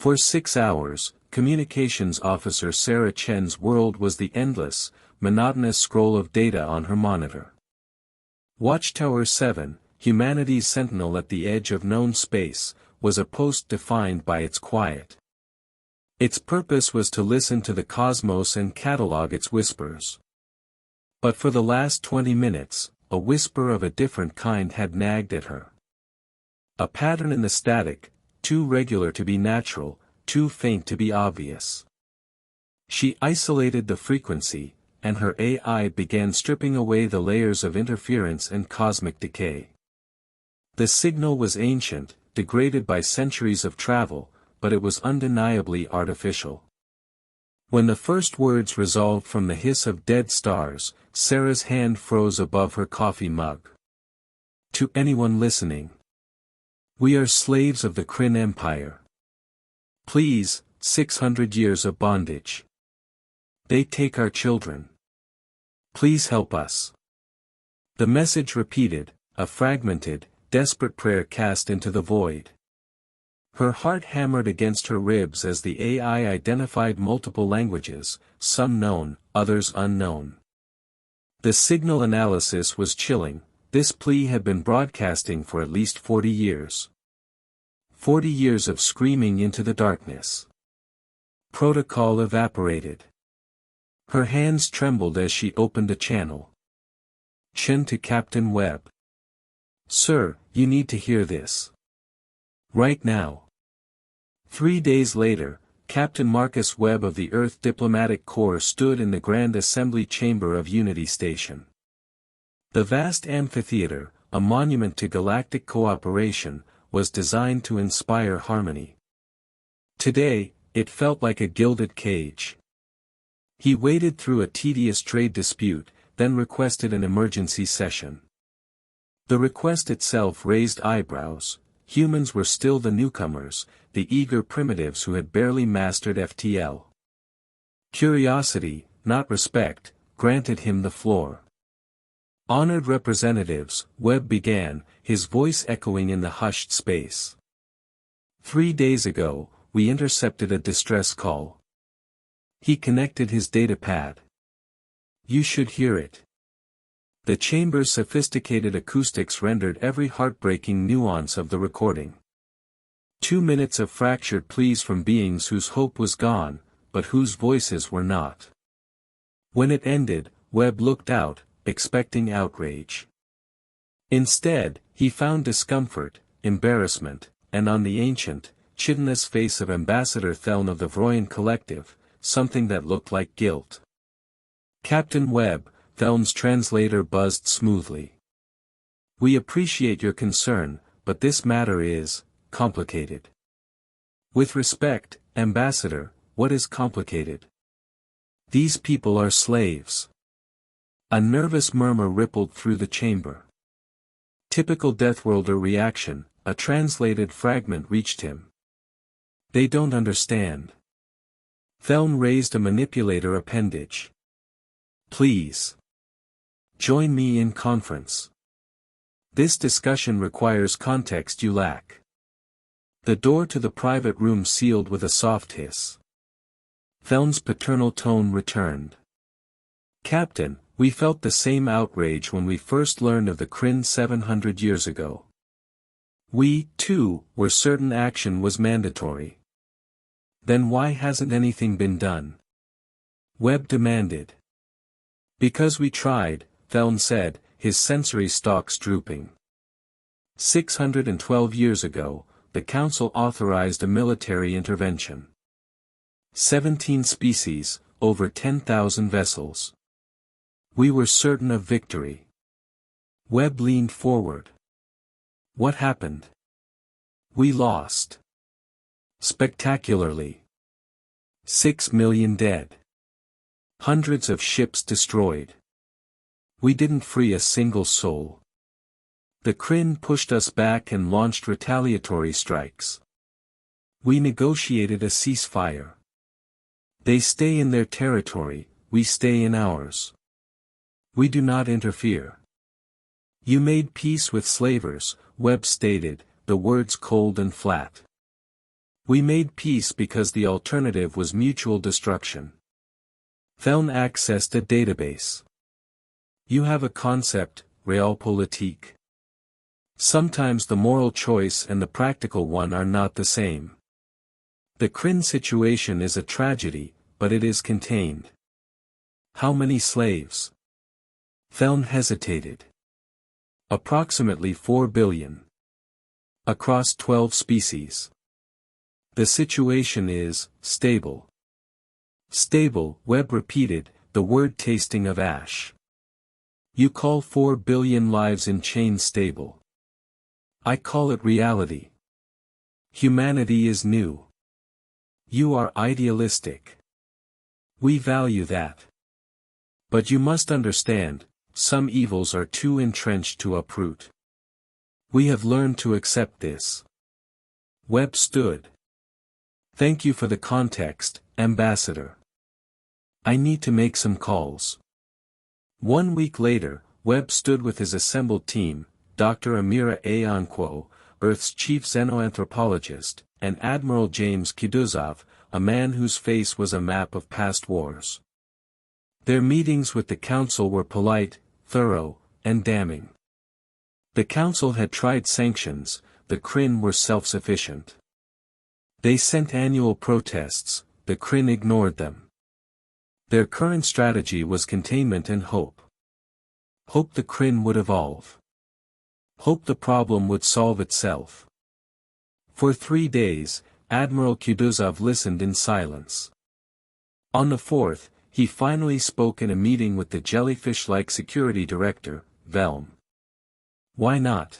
For 6 hours, Communications Officer Sarah Chen's world was the endless, monotonous scroll of data on her monitor. Watchtower 7, humanity's sentinel at the edge of known space, was a post defined by its quiet. Its purpose was to listen to the cosmos and catalog its whispers. But for the last 20 minutes, a whisper of a different kind had nagged at her. A pattern in the static, too regular to be natural, too faint to be obvious. She isolated the frequency, and her AI began stripping away the layers of interference and cosmic decay. The signal was ancient, degraded by centuries of travel, but it was undeniably artificial. When the first words resolved from the hiss of dead stars, Sarah's hand froze above her coffee mug. To anyone listening. We are slaves of the Kryn Empire. Please, 600 years of bondage. They take our children. Please help us. The message repeated, a fragmented, desperate prayer cast into the void. Her heart hammered against her ribs as the AI identified multiple languages, some known, others unknown. The signal analysis was chilling. This plea had been broadcasting for at least 40 years. 40 years of screaming into the darkness. Protocol evaporated. Her hands trembled as she opened a channel. Chen to Captain Webb. Sir, you need to hear this. Right now. 3 days later, Captain Marcus Webb of the Earth Diplomatic Corps stood in the Grand Assembly Chamber of Unity Station. The vast amphitheater, a monument to galactic cooperation, was designed to inspire harmony. Today, it felt like a gilded cage. He waded through a tedious trade dispute, then requested an emergency session. The request itself raised eyebrows. Humans were still the newcomers, the eager primitives who had barely mastered FTL. Curiosity, not respect, granted him the floor. Honored representatives, Webb began, his voice echoing in the hushed space. 3 days ago, we intercepted a distress call. He connected his datapad. You should hear it. The chamber's sophisticated acoustics rendered every heartbreaking nuance of the recording. 2 minutes of fractured pleas from beings whose hope was gone, but whose voices were not. When it ended, Webb looked out, expecting outrage. Instead, he found discomfort, embarrassment, and on the ancient, chitinous face of Ambassador Theln of the Vroyan Collective, something that looked like guilt. Captain Webb, Theln's translator buzzed smoothly. We appreciate your concern, but this matter is complicated. With respect, Ambassador, what is complicated? These people are slaves. A nervous murmur rippled through the chamber. Typical Deathworlder reaction, a translated fragment reached him. They don't understand. Theln raised a manipulator appendage. Please. Join me in conference. This discussion requires context you lack. The door to the private room sealed with a soft hiss. Theln's paternal tone returned. Captain, we felt the same outrage when we first learned of the Kryn 700 years ago. We, too, were certain action was mandatory. Then why hasn't anything been done? Webb demanded. Because we tried, Theln said, his sensory stalks drooping. 612 years ago, the Council authorized a military intervention. 17 species, over 10,000 vessels. We were certain of victory. Webb leaned forward. What happened? We lost. Spectacularly. 6 million dead. Hundreds of ships destroyed. We didn't free a single soul. The Kryn pushed us back and launched retaliatory strikes. We negotiated a ceasefire. They stay in their territory, we stay in ours. We do not interfere. You made peace with slavers, Webb stated, the words cold and flat. We made peace because the alternative was mutual destruction. Feln accessed a database. You have a concept, realpolitik. Sometimes the moral choice and the practical one are not the same. The Kryn situation is a tragedy, but it is contained. How many slaves? Feln hesitated. Approximately 4 billion. Across 12 species. The situation is stable. Stable, Webb repeated, the word tasting of ash. You call 4 billion lives in chains stable. I call it reality. Humanity is new. You are idealistic. We value that. But you must understand, some evils are too entrenched to uproot. We have learned to accept this. Webb stood. Thank you for the context, Ambassador. I need to make some calls. 1 week later, Webb stood with his assembled team, Dr. Amira Ayanquo, Earth's chief xenoanthropologist, and Admiral James Kuduzov, a man whose face was a map of past wars. Their meetings with the Council were polite, thorough, and damning. The Council had tried sanctions, the Kryn were self-sufficient. They sent annual protests, the Kryn ignored them. Their current strategy was containment and hope. Hope the Kryn would evolve. Hope the problem would solve itself. For 3 days, Admiral Kuduzov listened in silence. On the 4th, he finally spoke in a meeting with the jellyfish-like security director, Velm. Why not?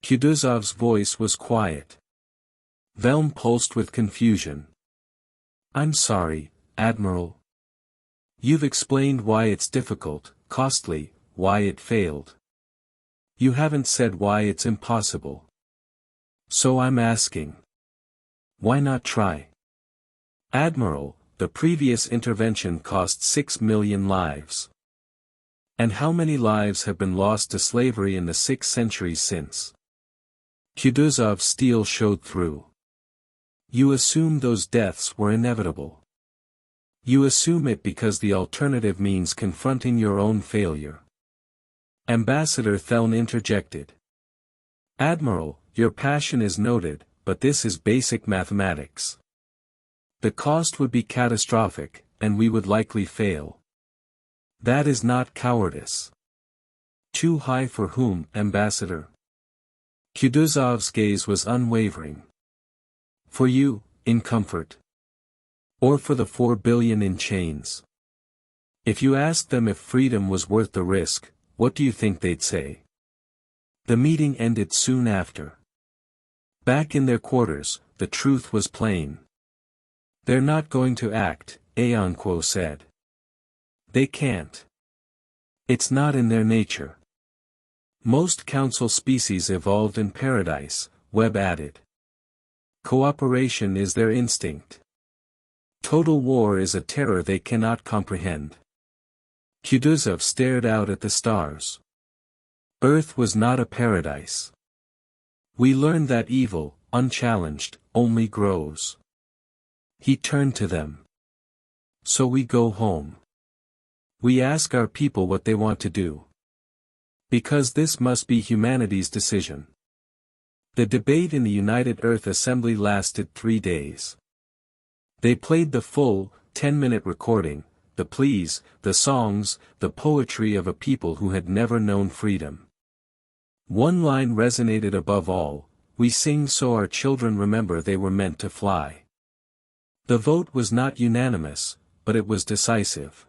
Kuduzov's voice was quiet. Velm pulsed with confusion. I'm sorry, Admiral. You've explained why it's difficult, costly, why it failed. You haven't said why it's impossible. So I'm asking. Why not try? Admiral, the previous intervention cost 6 million lives. And how many lives have been lost to slavery in the 6 centuries since? Kuduzov's steel showed through. You assume those deaths were inevitable. You assume it because the alternative means confronting your own failure. Ambassador Theln interjected. Admiral, your passion is noted, but this is basic mathematics. The cost would be catastrophic, and we would likely fail. That is not cowardice. Too high for whom, Ambassador? Kuduzov's gaze was unwavering. For you, in comfort. Or for the 4 billion in chains. If you asked them if freedom was worth the risk, what do you think they'd say? The meeting ended soon after. Back in their quarters, the truth was plain. They're not going to act, Ayanquo said. They can't. It's not in their nature. Most council species evolved in paradise, Webb added. Cooperation is their instinct. Total war is a terror they cannot comprehend. Kuduzov stared out at the stars. Earth was not a paradise. We learned that evil, unchallenged, only grows. He turned to them. So we go home. We ask our people what they want to do. Because this must be humanity's decision. The debate in the United Earth Assembly lasted 3 days. They played the full, 10-minute recording, the pleas, the songs, the poetry of a people who had never known freedom. One line resonated above all, we sing so our children remember they were meant to fly. The vote was not unanimous, but it was decisive.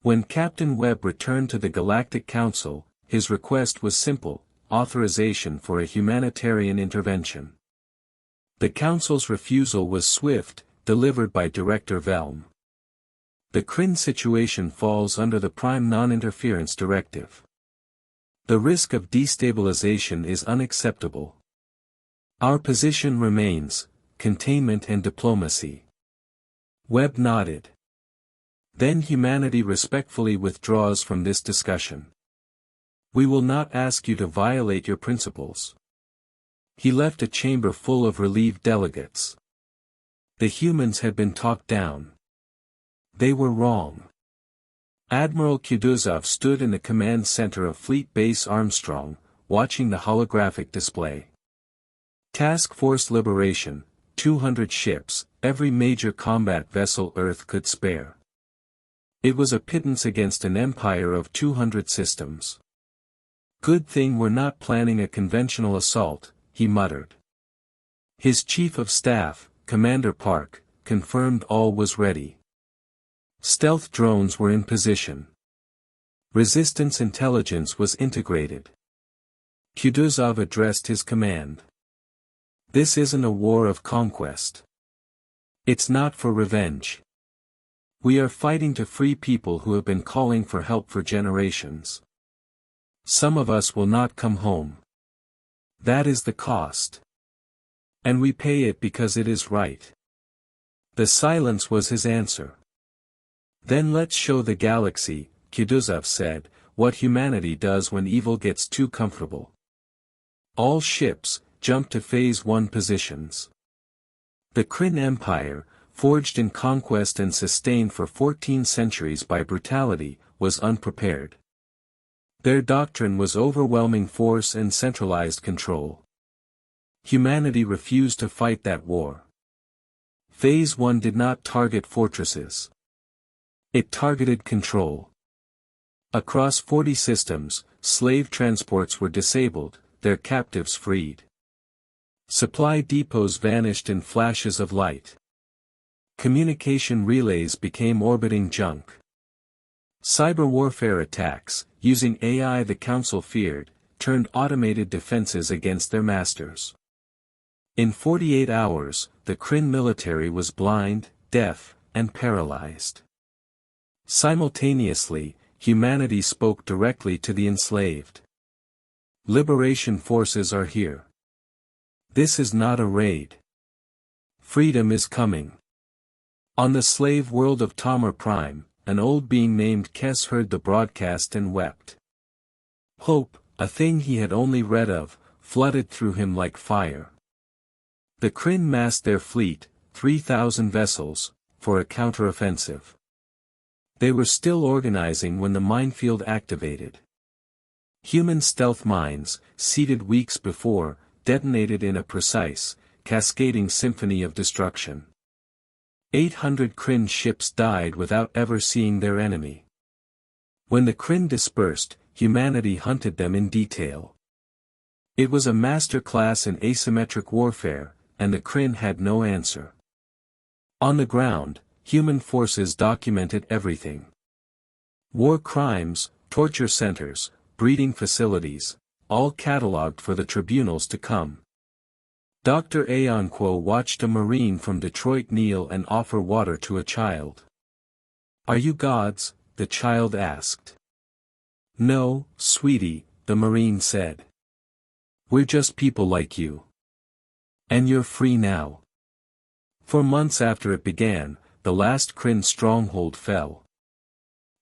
When Captain Webb returned to the Galactic Council, his request was simple, authorization for a humanitarian intervention. The Council's refusal was swift, delivered by Director Velm. The Kryn situation falls under the Prime Non-Interference Directive. The risk of destabilization is unacceptable. Our position remains, containment and diplomacy. Webb nodded. Then humanity respectfully withdraws from this discussion. We will not ask you to violate your principles. He left a chamber full of relieved delegates. The humans had been talked down. They were wrong. Admiral Kutuzov stood in the command center of Fleet Base Armstrong, watching the holographic display. Task Force Liberation, 200 ships, every major combat vessel Earth could spare. It was a pittance against an empire of 200 systems. Good thing we're not planning a conventional assault, he muttered. His chief of staff, Commander Park, confirmed all was ready. Stealth drones were in position. Resistance intelligence was integrated. Kutuzov addressed his command. This isn't a war of conquest. It's not for revenge. We are fighting to free people who have been calling for help for generations. Some of us will not come home. That is the cost. And we pay it because it is right. The silence was his answer. Then let's show the galaxy, Kutuzov said, what humanity does when evil gets too comfortable. All ships, jump to Phase 1 positions. The Kryn Empire, forged in conquest and sustained for 14 centuries by brutality, was unprepared. Their doctrine was overwhelming force and centralized control. Humanity refused to fight that war. Phase 1 did not target fortresses. It targeted control. Across 40 systems, slave transports were disabled, their captives freed. Supply depots vanished in flashes of light. Communication relays became orbiting junk. Cyber warfare attacks, using AI the Council feared, turned automated defenses against their masters. In 48 hours, the Kryn military was blind, deaf, and paralyzed. Simultaneously, humanity spoke directly to the enslaved. Liberation forces are here. This is not a raid. Freedom is coming. On the slave world of HumanPrime, an old being named Kes heard the broadcast and wept. Hope, a thing he had only read of, flooded through him like fire. The Kryn massed their fleet, 3,000 vessels, for a counteroffensive. They were still organizing when the minefield activated. Human stealth mines, seeded weeks before, detonated in a precise, cascading symphony of destruction. 800 Kryn ships died without ever seeing their enemy. When the Kryn dispersed, humanity hunted them in detail. It was a master class in asymmetric warfare, and the Kryn had no answer. On the ground, human forces documented everything. War crimes, torture centers, breeding facilities, all catalogued for the tribunals to come. Dr. Aonquo watched a Marine from Detroit kneel and offer water to a child. Are you gods? The child asked. No, sweetie, the Marine said. We're just people like you. And you're free now. For months after it began, the last Kryn stronghold fell.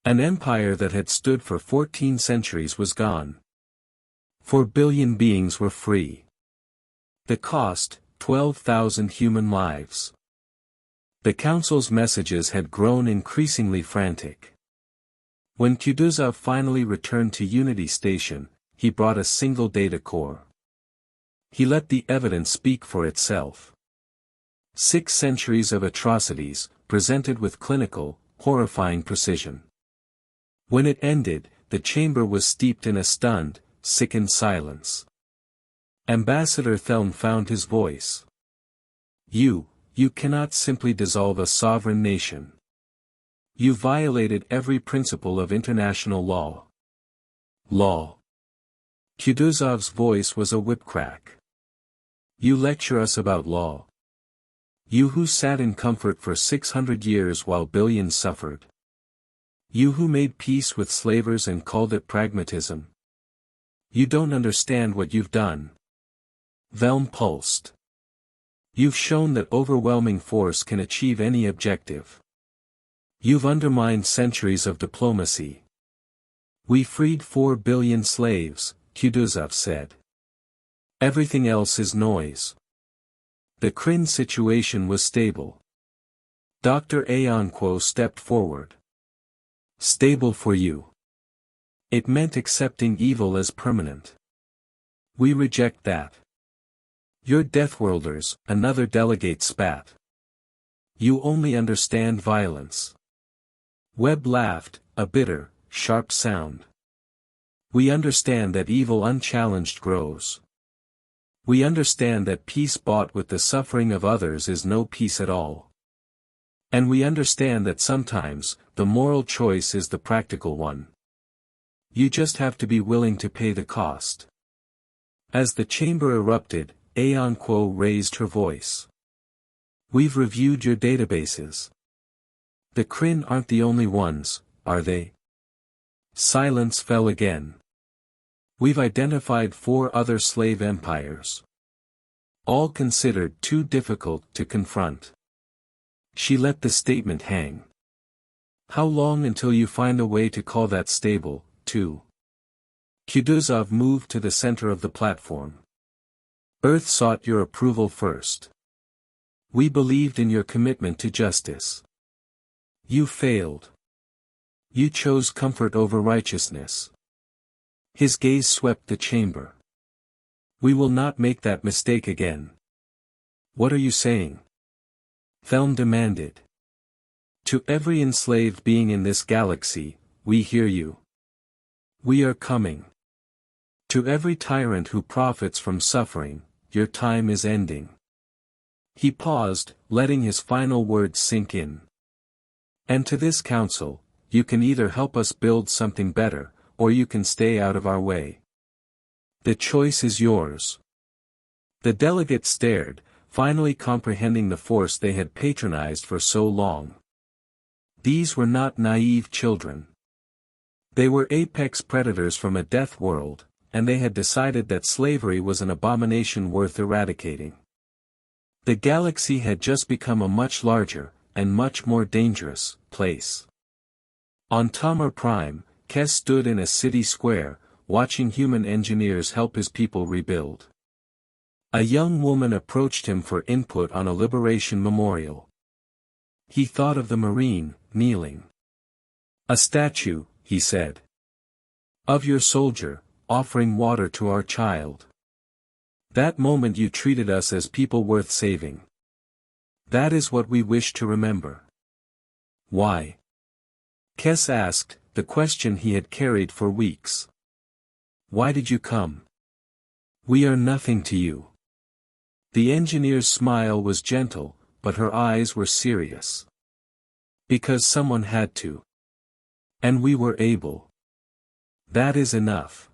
An empire that had stood for 14 centuries was gone. 4 billion beings were free. The cost, 12,000 human lives. The Council's messages had grown increasingly frantic. When Kutuzov finally returned to Unity Station, he brought a single data core. He let the evidence speak for itself. 6 centuries of atrocities, presented with clinical, horrifying precision. When it ended, the chamber was steeped in a stunned, sickened silence. Ambassador Thelm found his voice. You cannot simply dissolve a sovereign nation. You violated every principle of international law. Law. Kutuzov's voice was a whipcrack. You lecture us about law. You who sat in comfort for 600 years while billions suffered. You who made peace with slavers and called it pragmatism. You don't understand what you've done. Velm pulsed. You've shown that overwhelming force can achieve any objective. You've undermined centuries of diplomacy. We freed 4 billion slaves, Kutuzov said. Everything else is noise. The Kryn situation was stable. Dr. Aonquo stepped forward. Stable for you. It meant accepting evil as permanent. We reject that. You're Deathworlders, another delegate spat. You only understand violence. Webb laughed, a bitter, sharp sound. We understand that evil unchallenged grows. We understand that peace bought with the suffering of others is no peace at all. And we understand that sometimes, the moral choice is the practical one. You just have to be willing to pay the cost. As the chamber erupted, Aonquo raised her voice. We've reviewed your databases. The Kryn aren't the only ones, are they? Silence fell again. We've identified 4 other slave empires. All considered too difficult to confront. She let the statement hang. How long until you find a way to call that stable, too? Kuduzov moved to the center of the platform. Earth sought your approval first. We believed in your commitment to justice. You failed. You chose comfort over righteousness. His gaze swept the chamber. We will not make that mistake again. What are you saying? Thelm demanded. To every enslaved being in this galaxy, we hear you. We are coming. To every tyrant who profits from suffering, your time is ending. He paused, letting his final words sink in. And to this council, you can either help us build something better, or you can stay out of our way. The choice is yours. The delegates stared, finally comprehending the force they had patronized for so long. These were not naive children. They were apex predators from a death world, and they had decided that slavery was an abomination worth eradicating. The galaxy had just become a much larger, and much more dangerous, place. On HumanPrime, Kes stood in a city square, watching human engineers help his people rebuild. A young woman approached him for input on a liberation memorial. He thought of the Marine, kneeling. A statue, he said. Of your soldier, offering water to our child. That moment you treated us as people worth saving. That is what we wish to remember. Why? Kes asked, the question he had carried for weeks. Why did you come? We are nothing to you. The engineer's smile was gentle, but her eyes were serious. Because someone had to. And we were able. That is enough.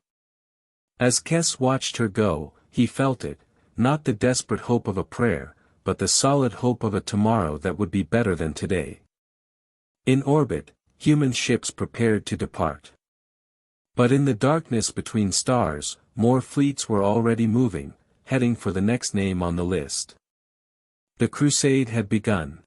As Kes watched her go, he felt it, not the desperate hope of a prayer, but the solid hope of a tomorrow that would be better than today. In orbit, human ships prepared to depart. But in the darkness between stars, more fleets were already moving, heading for the next name on the list. The crusade had begun.